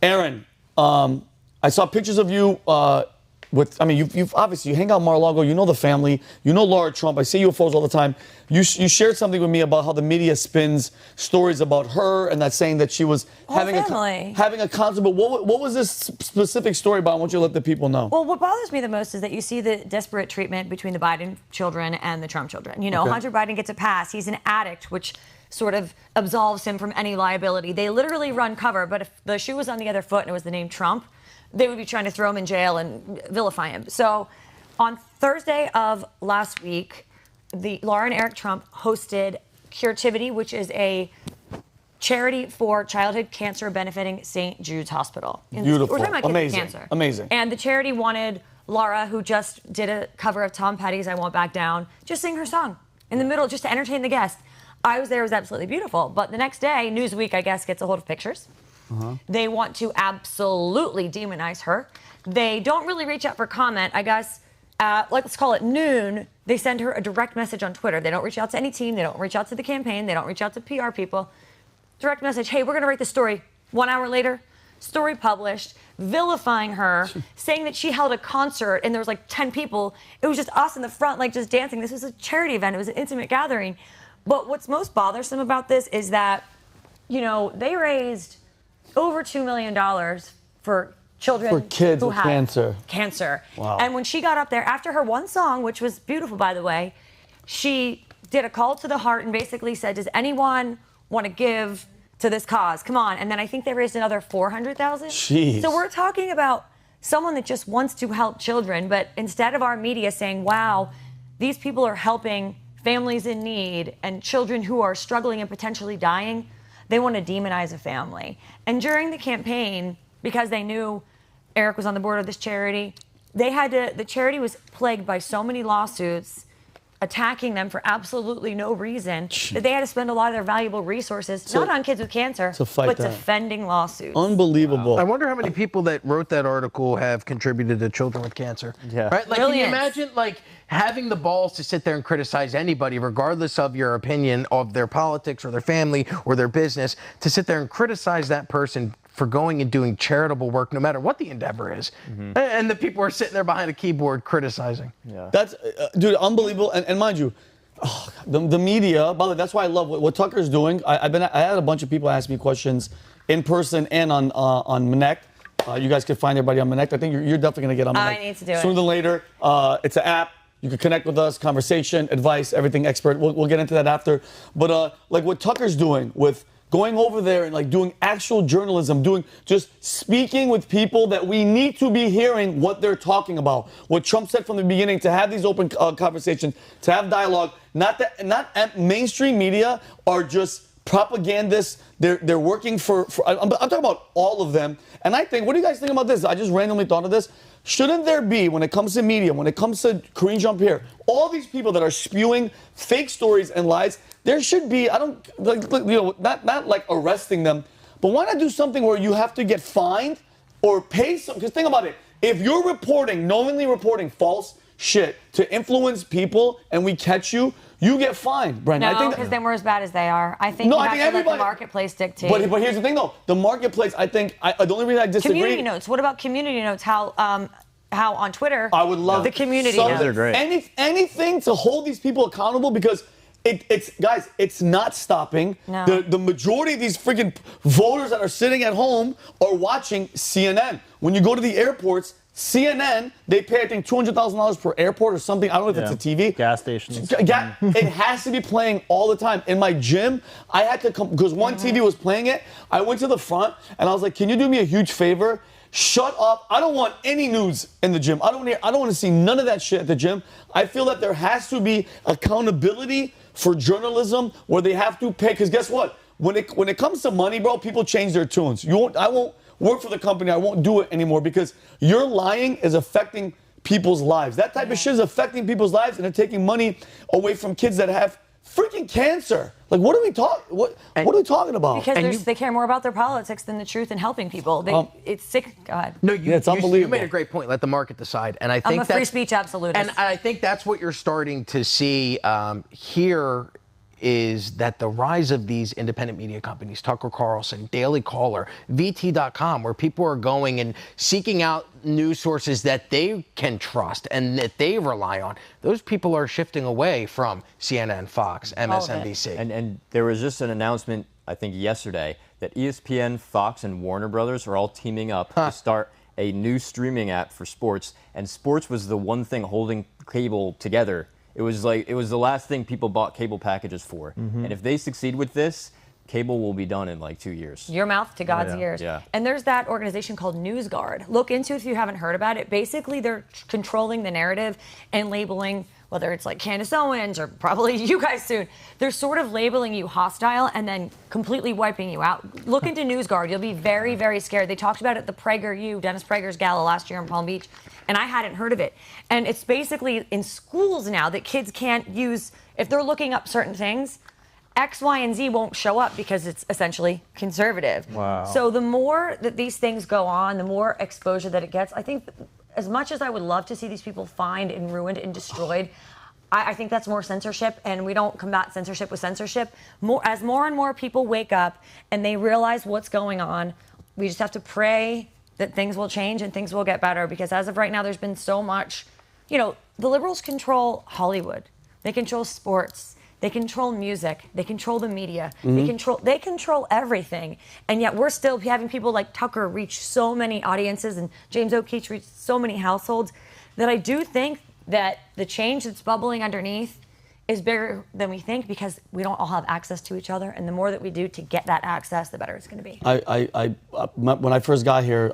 Erin, I saw pictures of you you've obviously, you hang out in Mar-a-Lago, you know the family, you know Laura Trump, I see UFOs all the time. You shared something with me about how the media spins stories about her and that saying that she was having a concert. But what was this specific story about? I want you to let the people know. Well, what bothers me the most is that you see the disparate treatment between the Biden children and the Trump children. You know, Hunter Biden gets a pass. He's an addict, which sort of absolves him from any liability. They literally run cover, but if the shoe was on the other foot and it was the name Trump, they would be trying to throw him in jail and vilify him. So on Thursday of last week, Laura and Eric Trump hosted Curativity, which is a charity for childhood cancer benefiting St. Jude's Hospital. Beautiful. We're talking about kids with cancer. Amazing. And the charity wanted Laura, who just did a cover of Tom Petty's I Won't Back Down, just sing her song in the middle just to entertain the guests. I was there. It was absolutely beautiful. But the next day, Newsweek, I guess, gets a hold of pictures. They want to absolutely demonize her. They don't really reach out for comment. I guess, let's call it noon, they send her a direct message on Twitter. They don't reach out to any team. They don't reach out to the campaign. They don't reach out to PR people. Direct message, hey, we're going to write the story. 1 hour later, story published, vilifying her, saying that she held a concert and there was like 10 people. It was just us in the front, like just dancing. This was a charity event. It was an intimate gathering. But what's most bothersome about this is that, you know, they raised over $2 million for children for kids who with have cancer. Wow. And when she got up there, after her one song, which was beautiful, by the way, she did a call to the heart and basically said, does anyone want to give to this cause? Come on. And then I think they raised another $400,000. Jeez. So we're talking about someone that just wants to help children, but instead of our media saying, wow, these people are helping families in need and children who are struggling and potentially dying, they want to demonize a family. And during the campaign, because they knew Eric was on the board of this charity, the charity was plagued by so many lawsuits attacking them for absolutely no reason that they had to spend a lot of their valuable resources, not on kids with cancer, but defending lawsuits. Unbelievable. Wow. I wonder how many people that wrote that article have contributed to children with cancer. Yeah. Right? Like, can you imagine, like, having the balls to sit there and criticize anybody, regardless of your opinion of their politics or their family or their business, to sit there and criticize that person for going and doing charitable work, no matter what the endeavor is. And the people are sitting there behind a keyboard criticizing. Yeah. That's, dude, unbelievable. And mind you, the media, by the way, that's why I love what Tucker's doing. I had a bunch of people ask me questions in person and on Connect. You guys can find everybody on Connect. I think you're definitely going to get on Connect. I need to do it. Sooner than later. It's an app. You can connect with us, conversation, advice, everything expert. We'll get into that after. But like what Tucker's doing with going over there and like doing actual journalism, just speaking with people that we need to be hearing what they're talking about. What Trump said from the beginning, to have these open conversations, to have dialogue. Not mainstream media are just propagandists. They're working for I'm talking about all of them. And I think, what do you guys think about this? I just randomly thought of this. Shouldn't there be, when it comes to media, when it comes to Karine Jean-Pierre, all these people that are spewing fake stories and lies, there should be, not like arresting them, but why not do something where you have to get fined or pay some? Because think about it. If you're knowingly reporting false shit to influence people and we catch you, you get fined, Brenda. No, because then we're as bad as they are. I think you have to let the marketplace dictate. But here's the thing, though. The marketplace, I think, the only reason I disagree... Community notes. What about community notes? How on Twitter... I would love the community notes. They're great. Anything to hold these people accountable, because it's not stopping. No. The majority of these freaking voters that are sitting at home are watching CNN. When you go to the airports, CNN, they pay, I think, $200,000 per airport or something. I don't know if it's a TV. Gas stations. It has to be playing all the time. In my gym, I had to come, because one TV was playing it. I went to the front, and I was like, can you do me a huge favor? Shut up. I don't want any news in the gym. I don't want to see none of that shit at the gym. I feel that there has to be accountability for journalism where they have to pay. Because guess what? When it comes to money, bro, people change their tunes. I won't work for the company. I won't do it anymore because your lying is affecting people's lives. That type of shit is affecting people's lives, and they're taking money away from kids that have freaking cancer. Like, what are we talking about? Because they care more about their politics than the truth and helping people. It's sick. God. No, it's unbelievable. You made a great point. Let the market decide. And I think I'm a free speech absolutist. And I think that's what you're starting to see here is that the rise of these independent media companies, Tucker Carlson, Daily Caller, VT.com, where people are going and seeking out news sources that they can trust and that they rely on, those people are shifting away from CNN, Fox, MSNBC. And there was just an announcement, I think yesterday, that ESPN, Fox, and Warner Brothers are all teaming up to start a new streaming app for sports. And sports was the one thing holding cable together. It was the last thing people bought cable packages for. And if they succeed with this, cable will be done in like 2 years. Your mouth to God's ears. Yeah. And there's that organization called NewsGuard. Look into it if you haven't heard about it. Basically, they're controlling the narrative and labeling, whether it's like Candace Owens or probably you guys soon, they're sort of labeling you hostile and then completely wiping you out. Look into NewsGuard. You'll be very, very scared. They talked about it at the PragerU, Dennis Prager's gala last year in Palm Beach, and I hadn't heard of it. And it's basically in schools now that kids can't use, if they're looking up certain things, X, Y, and Z won't show up because it's essentially conservative. Wow. So the more that these things go on, the more exposure that it gets. I think as much as I would love to see these people fined and ruined and destroyed, I think that's more censorship, and we don't combat censorship with censorship. As more and more people wake up and they realize what's going on, we just have to pray that things will change and things will get better, because as of right now, there's been so much, the liberals control Hollywood. They control sports. They control music. They control the media. They control everything. And yet we're still having people like Tucker reach so many audiences and James O'Keefe reach so many households that I do think that the change that's bubbling underneath is bigger than we think, because we don't all have access to each other. And the more that we do to get that access, the better it's going to be. When I first got here,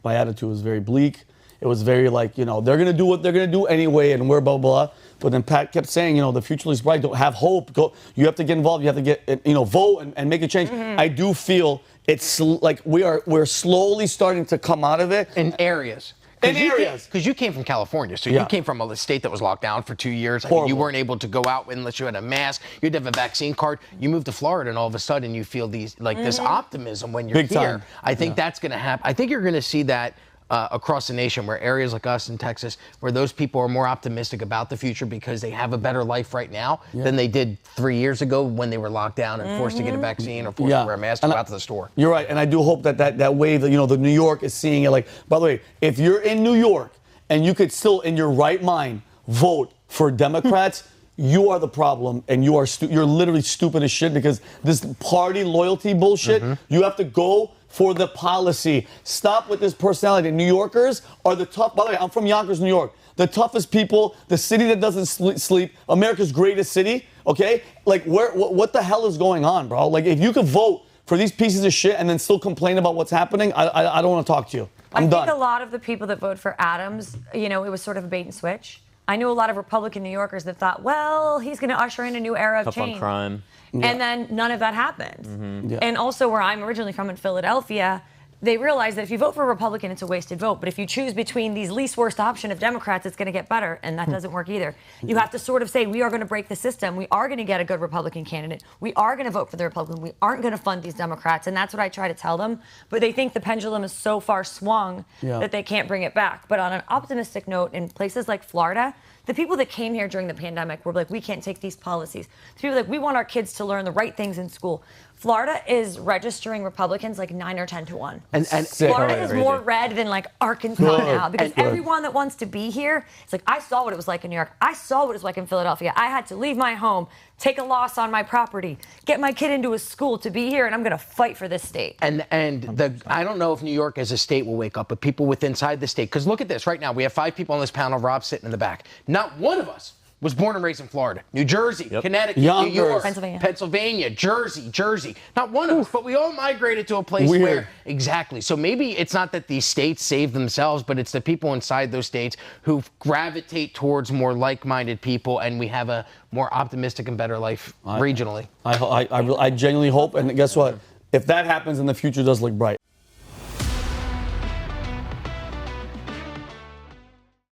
my attitude was very bleak. It was very like, they're going to do what they're going to do anyway, and we're blah, blah. But then Pat kept saying, the future is bright. Don't have hope. You have to get involved. You have to get, vote and make a change. I do feel it's like we're slowly starting to come out of it. In areas. Because you came from California, so you came from a state that was locked down for 2 years. I mean, you weren't able to go out unless you had a mask. You had to have a vaccine card. You moved to Florida, and all of a sudden you feel this optimism when you're Big here. time. I think that's going to happen. I think you're going to see that across the nation, where areas like us in Texas, where those people are more optimistic about the future because they have a better life right now than they did 3 years ago when they were locked down and forced to get a vaccine or forced to wear a mask to go out to the store. You're right, and I do hope that wave that the New York is seeing it. Like, by the way, if you're in New York and you could still, in your right mind, vote for Democrats, you are the problem, and you're literally stupid as shit, because this party loyalty bullshit, you have to go for the policy. Stop with this personality. New Yorkers are the tough. By the way, I'm from Yonkers, New York. The toughest people, the city that doesn't sleep, America's greatest city, okay? Like, what the hell is going on, bro? Like, if you could vote for these pieces of shit and then still complain about what's happening, I don't want to talk to you. I'm done. I think a lot of the people that vote for Adams, it was sort of a bait and switch. I knew a lot of Republican New Yorkers that thought, well, he's going to usher in a new era of Tough change. on crime. And then none of that happened. And also, where I'm originally from in Philadelphia, they realize that if you vote for a Republican, it's a wasted vote. But if you choose between these least worst option of Democrats, it's going to get better. And that doesn't work either. You have to sort of say, we are going to break the system. We are going to get a good Republican candidate. We are going to vote for the Republican. We aren't going to fund these Democrats. And that's what I try to tell them. But they think the pendulum is so far swung that they can't bring it back. But on an optimistic note, in places like Florida, the people that came here during the pandemic were like, we can't take these policies. The people like, we want our kids to learn the right things in school. Florida is registering Republicans like 9 or 10 to 1. And Florida is more red than like Arkansas now, because everyone that wants to be here, it's like, I saw what it was like in New York. I saw what it was like in Philadelphia. I had to leave my home, take a loss on my property, get my kid into a school to be here, and I'm going to fight for this state. And I don't know if New York as a state will wake up, but people within inside the state, because look at this right now. We have 5 people on this panel. Rob's sitting in the back. Not one of us was born and raised in Florida, New Jersey, Connecticut, New York, Pennsylvania, Jersey. Not one of us, but we all migrated to a place where, exactly. So maybe it's not that these states save themselves, but it's the people inside those states who gravitate towards more like-minded people, and we have a more optimistic and better life regionally. I genuinely hope, and guess what? If that happens, then the future does look bright.